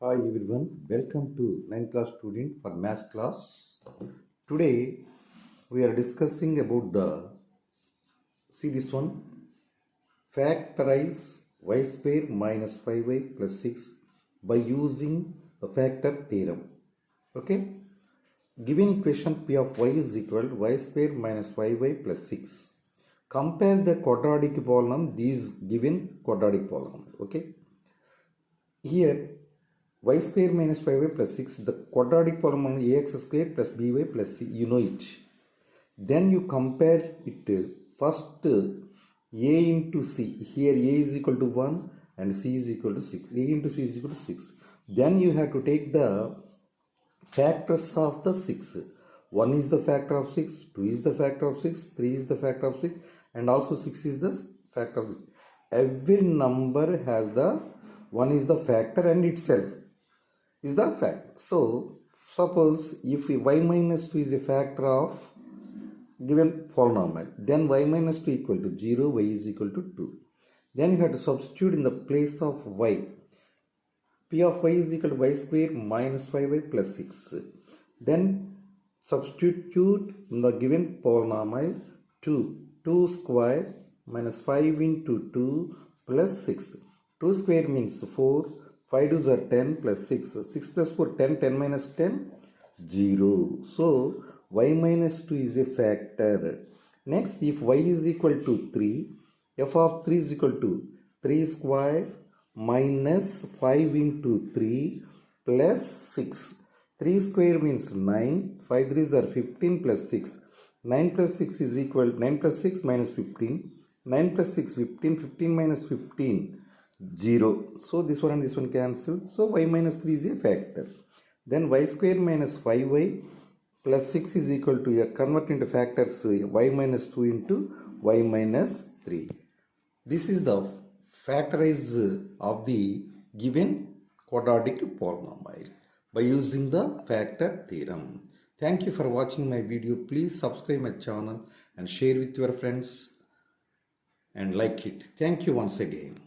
Hi everyone, welcome to 9th class student for maths class. Today we are discussing about see this one, factorize y square minus 5y plus 6 by using the factor theorem. Okay, given equation p of y is equal to y square minus 5y plus 6. Compare the quadratic polynomial, these given quadratic polynomial. Okay, here y square minus 5y plus 6, the quadratic polynomial ax square plus by plus c, you know it. Then you compare it first a into c. Here a is equal to 1 and c is equal to 6. A into c is equal to 6. Then you have to take the factors of the 6. 1 is the factor of 6, 2 is the factor of 6, 3 is the factor of 6, and also 6 is the factor of 6. Every number has the 1 is the factor and itself is the factor. So suppose if y minus 2 is a factor of given polynomial, then y minus 2 equal to 0, y is equal to 2. Then you have to substitute in the place of y. P of y is equal to y square minus 5y plus 6. Then substitute in the given polynomial 2 square minus 5 into 2 plus 6. 2 square means 4. 5 2s are 10 plus 6. 6 plus 4, 10. 10 minus 10, 0. So, y minus 2 is a factor. Next, if y is equal to 3, f of 3 is equal to 3 square minus 5 into 3 plus 6. 3 square means 9. 5 3s are 15 plus 6. 9 plus 6 is equal, 9 plus 6 minus 15. 9 plus 6, 15. 15 minus 15. 0. So this one and this one cancel. So y minus 3 is a factor. Then y square minus 5y plus 6 is equal to, convert into factors, y minus 2 into y minus 3. This is the factorize of the given quadratic polynomial by using the factor theorem. Thank you for watching my video. Please subscribe my channel and share with your friends and like it. Thank you once again.